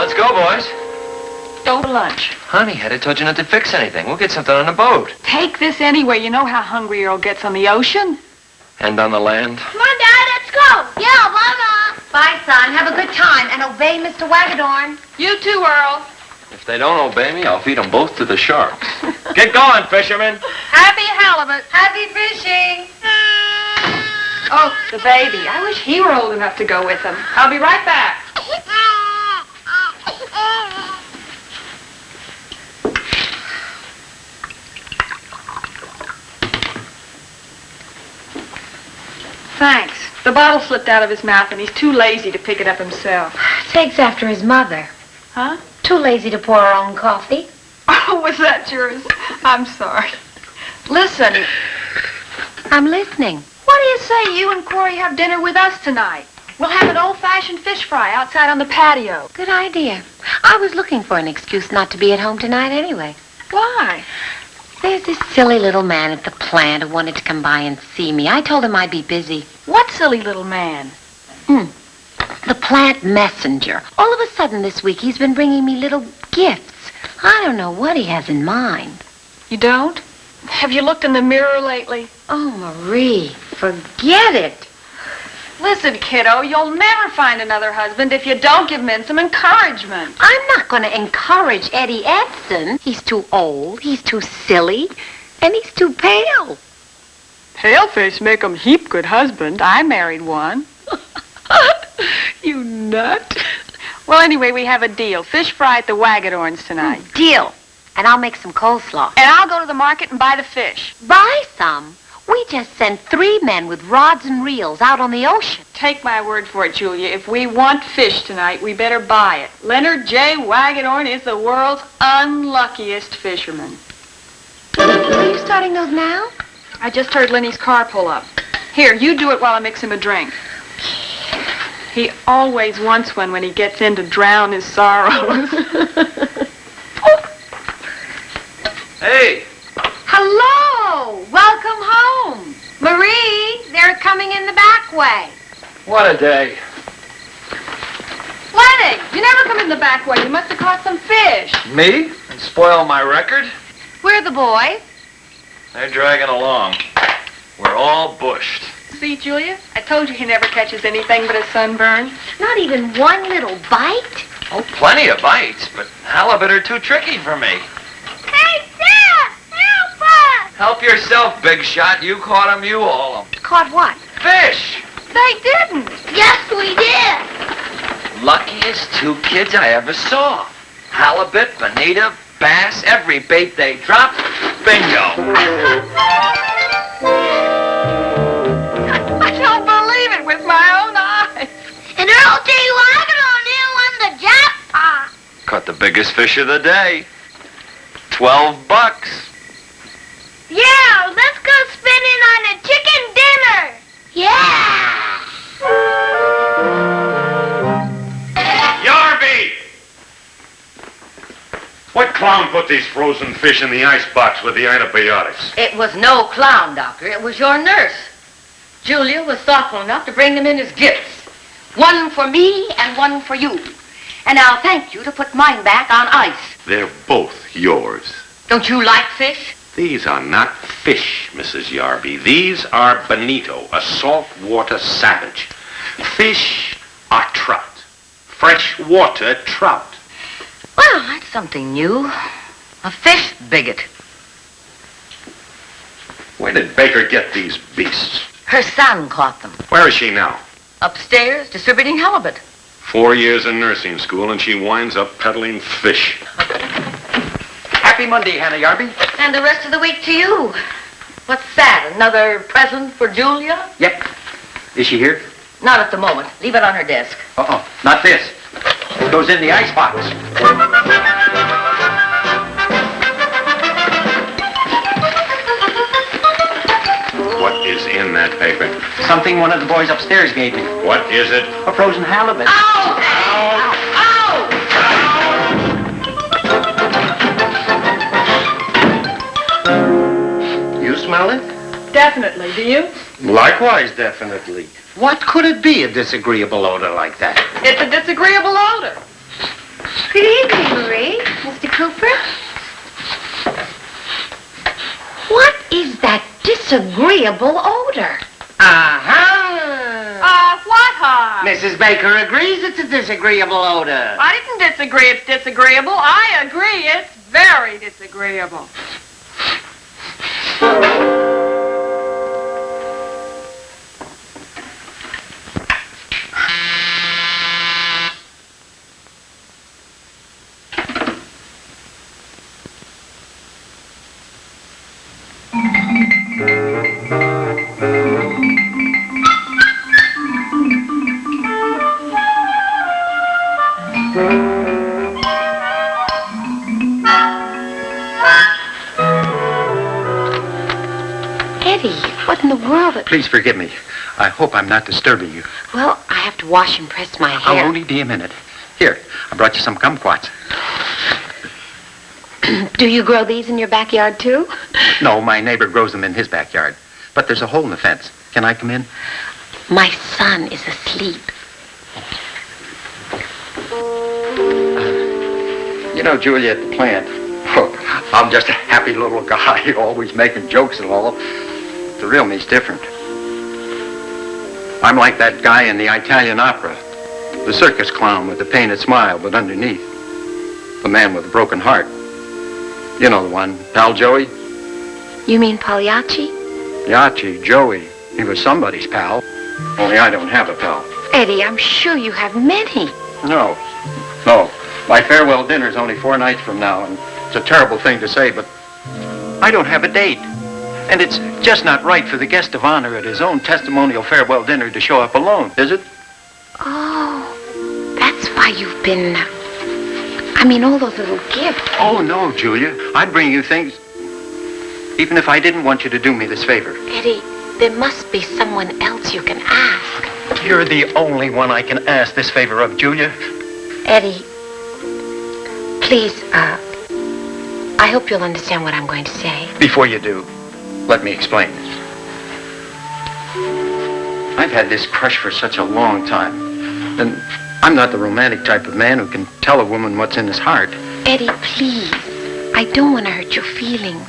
let's go, boys. Go to lunch. Honey, I told you not to fix anything. We'll get something on the boat. Take this anyway. You know how hungry Earl gets on the ocean. And on the land. Come on, Dad, let's go. Yeah, bye, Mom. Bye, son. Have a good time and obey Mr. Wagadorn. You too, Earl. If they don't obey me, I'll feed them both to the sharks. Get going, fishermen. Happy halibut. Happy fishing. Oh, the baby. I wish he were old enough to go with them. I'll be right back. Thanks. The bottle slipped out of his mouth and he's too lazy to pick it up himself. Takes after his mother. Huh? Too lazy to pour her own coffee. Oh, was that yours? I'm sorry. Listen. I'm listening. What do you say you and Corey have dinner with us tonight? We'll have an old-fashioned fish fry outside on the patio. Good idea. I was looking for an excuse not to be at home tonight anyway. Why? There's this silly little man at the plant who wanted to come by and see me. I told him I'd be busy. What silly little man? The plant messenger. All of a sudden this week he's been bringing me little gifts. I don't know what he has in mind. You don't? Have you looked in the mirror lately? Oh, Marie, forget it. Listen, kiddo, you'll never find another husband if you don't give men some encouragement. I'm not going to encourage Eddie Edson. He's too old, he's too silly, and he's too pale. Paleface make 'em heap good husband. I married one. You nut. Well, anyway, we have a deal. Fish fry at the Wagadorns tonight. Deal. And I'll make some coleslaw. And I'll go to the market and buy the fish. Buy some? We just sent 3 men with rods and reels out on the ocean. Take my word for it, Julia. If we want fish tonight, we better buy it. Leonard J. Wagadorn is the world's unluckiest fisherman. Are you starting those now? I just heard Lenny's car pull up. Here, you do it while I mix him a drink. He always wants one when he gets in to drown his sorrows. Hey! Hello! Welcome home. Marie, they're coming in the back way. What a day. Lenny, you never come in the back way. You must have caught some fish. Me? And spoil my record? Where are the boys? They're dragging along. We're all bushed. See, Julia? I told you he never catches anything but a sunburn. Not even one little bite? Oh, plenty of bites, but halibut are too tricky for me. Hey, Dad! Help us! Help yourself, big shot. You caught 'em, you haul 'em. Caught what? Fish! They didn't. Yes, we did. Luckiest 2 kids I ever saw. Halibut, bonita, bass, every bait they dropped. Bingo. I don't believe it with my own eyes. And Earl J. Wagadorn won the jackpot. Caught the biggest fish of the day. $12. Yeah, let's go spinning on a chicken dinner. Yeah. Yarby! What clown put these frozen fish in the icebox with the antibiotics? It was no clown, Doctor. It was your nurse. Julia was thoughtful enough to bring them in as gifts. One for me and one for you. And I'll thank you to put mine back on ice. They're both yours. Don't you like fish? These are not fish, Mrs. Yarby. These are bonito, a saltwater savage. Fish are trout. Freshwater trout. Well, that's something new. A fish bigot. Where did Baker get these beasts? Her son caught them. Where is she now? Upstairs, distributing halibut. 4 years in nursing school, and she winds up peddling fish. Happy Monday, Hannah Yarby. And the rest of the week to you. What's that, another present for Julia? Yep. Is she here? Not at the moment. Leave it on her desk. Uh-oh. Not this. It goes in the icebox. What is in that paper? Something one of the boys upstairs gave me. What is it? A frozen halibut. Ow! Ow! Ow! You smell it? Definitely. Do you? Likewise, definitely. What could it be, a disagreeable odor like that? It's a disagreeable odor. Good evening, Marie. Mr. Cooper? What is that disagreeable odor? Aha! What, huh? Mrs. Baker agrees it's a disagreeable odor. I didn't disagree it's disagreeable. I agree it's very disagreeable. Eddie, what in the world? Please forgive me. I hope I'm not disturbing you. Well, I have to wash and press my I'll hair. only be a minute. Here, I brought you some kumquats. Do you grow these in your backyard, too? No, my neighbor grows them in his backyard. But there's a hole in the fence. Can I come in? My son is asleep. You know, Julia, at the plant, I'm just a happy little guy, always making jokes and all. The real me's different. I'm like that guy in the Italian opera, the circus clown with the painted smile, but underneath, the man with a broken heart. You know the one, pal Joey? You mean Pagliacci? Yachi, Joey. He was somebody's pal. Only I don't have a pal. Eddie, I'm sure you have many. No. My farewell dinner's only 4 nights from now, and it's a terrible thing to say, but I don't have a date. And it's just not right for the guest of honor at his own testimonial farewell dinner to show up alone, is it? Oh, that's why you've been... all those little gifts. Oh, no, Julia. I'd bring you things, even if I didn't want you to do me this favor. Eddie, there must be someone else you can ask. You're the only one I can ask this favor of, Julia. Eddie, please, I hope you'll understand what I'm going to say. Before you do, let me explain. I've had this crush for such a long time, and I'm not the romantic type of man who can tell a woman what's in his heart. Eddie, please, I don't want to hurt your feelings,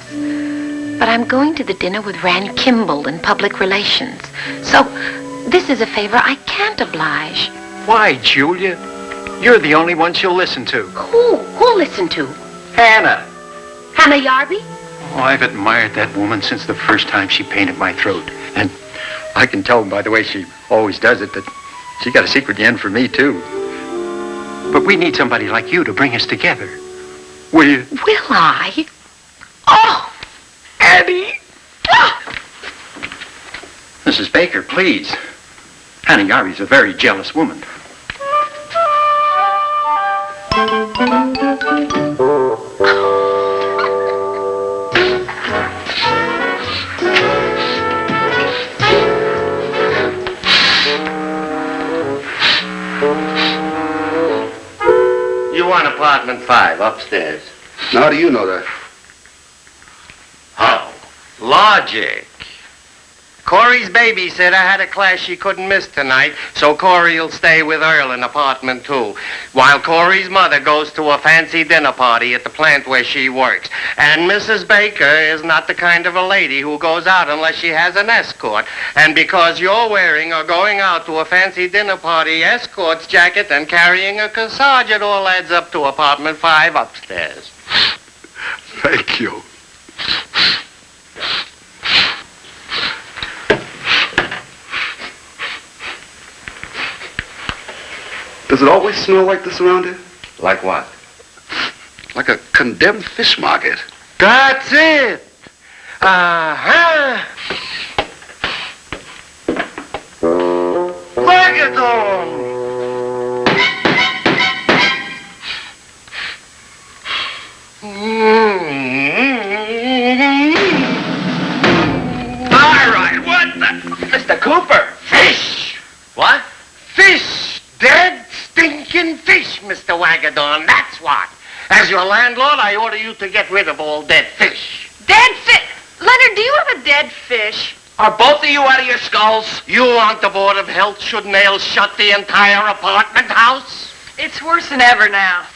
but I'm going to the dinner with Rand Kimball in public relations, so this is a favor I can't oblige. Why, Julia? You're the only one she'll listen to. Who'll listen to? Hannah. Hannah Yarby? Oh, I've admired that woman since the first time she painted my throat. And I can tell by the way she always does it that she got a secret yen for me, too. But we need somebody like you to bring us together. Will you? Will I? Oh, Eddie! Mrs. Baker, please. Hannah Yarby's a very jealous woman. You want apartment 5 upstairs. Now, how do you know that? How? Logic. Corey's babysitter had a class she couldn't miss tonight, so Corey'll stay with Earl in apartment 2, while Corey's mother goes to a fancy dinner party at the plant where she works. And Mrs. Baker is not the kind of a lady who goes out unless she has an escort. And because you're wearing or going out to a fancy dinner party escort's jacket and carrying a corsage, it all adds up to apartment 5 upstairs. Thank you. Does it always smell like this around here? Like what? Like a condemned fish market. That's it. Uh-huh. Reggaeton. All right, what the... Mr. Cooper! Fish. What? Fish. Dead, stinking fish, Mr. Wagadon. That's what. As your landlord, I order you to get rid of all dead fish. Dead fish? Leonard, do you have a dead fish? Are both of you out of your skulls? You want the Board of Health should nail shut the entire apartment house? It's worse than ever now.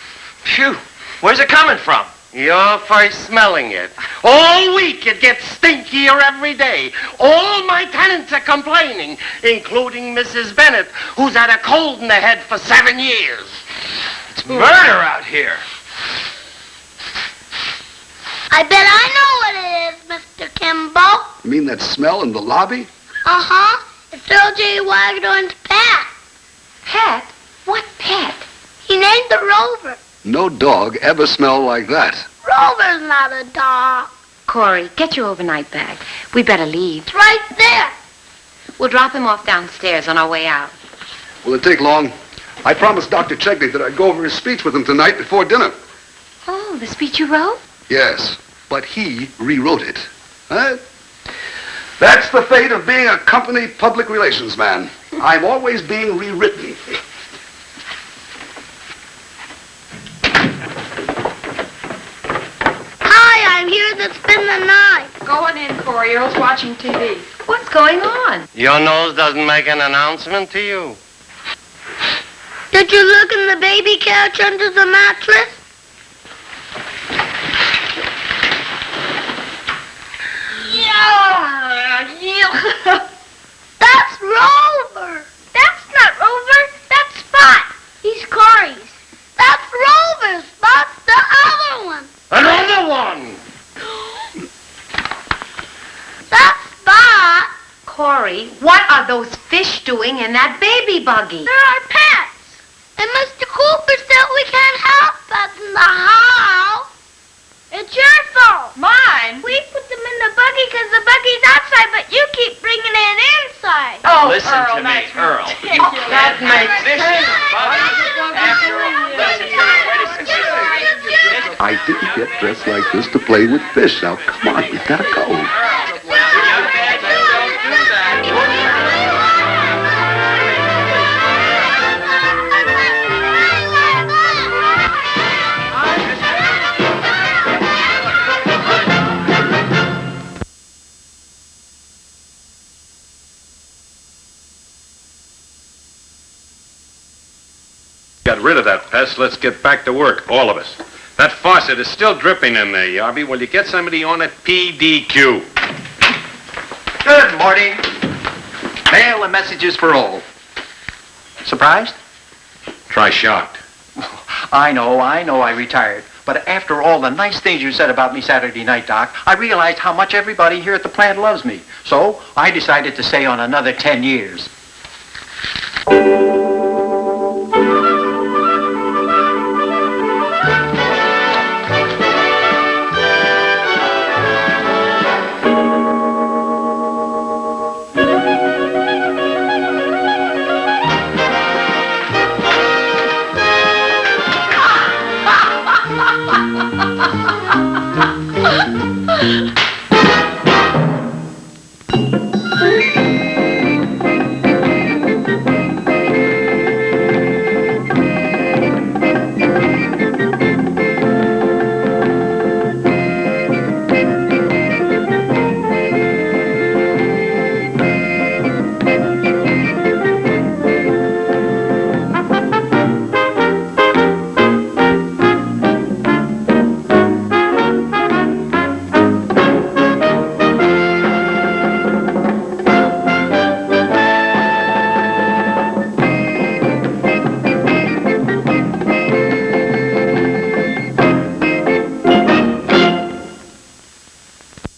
Phew. Where's it coming from? You're first smelling it. All week it gets stinkier every day. All my tenants are complaining, including Mrs. Bennett, who's had a cold in the head for 7 years. It's murder out here. I bet I know what it is, Mr. Kimball. You mean that smell in the lobby? Uh-huh. It's Earl J. Wagdorn's pet. Pet? What pet? He named the Rover. No dog ever smelled like that. Rover's not a dog. Corey, get your overnight bag. We better leave. It's right there. We'll drop him off downstairs on our way out. Will it take long? I promised Dr. Chegley that I'd go over his speech with him tonight before dinner. Oh, the speech you wrote? Yes, but he rewrote it. Huh? That's the fate of being a company public relations man. I'm always being rewritten. Hi, I'm here to spend the night. Go on in, Corey. Earl's watching TV. What's going on? Your nose doesn't make an announcement to you. Did you look in the baby couch under the mattress? Yeah. That's Rover. That's not Rover. That's Spot. He's Corey's. That's Rover. Spot's the other one. Another one! That's Spot. Corey, what are those fish doing in that baby buggy? They're our pets. And Mr. Cooper said we can't have pets in the house. It's your fault. Mine? We put them in the buggy because the buggy's outside, but you keep bringing it inside. Oh, Listen Earl, to me, that's Earl. ridiculous. That makes Fish in the buggy. After all, listen to me. Wait a second. I didn't get dressed like this to play with fish. Now, come on, we gotta go. Young man, don't do that. Got rid of that pest. Let's get back to work, all of us. That faucet is still dripping in there, Yarby. Will you get somebody on it? PDQ. Good morning. Mail and messages for all. Surprised? Try shocked. I know I retired. But after all the nice things you said about me Saturday night, Doc, I realized how much everybody here at the plant loves me. So I decided to stay on another 10 years.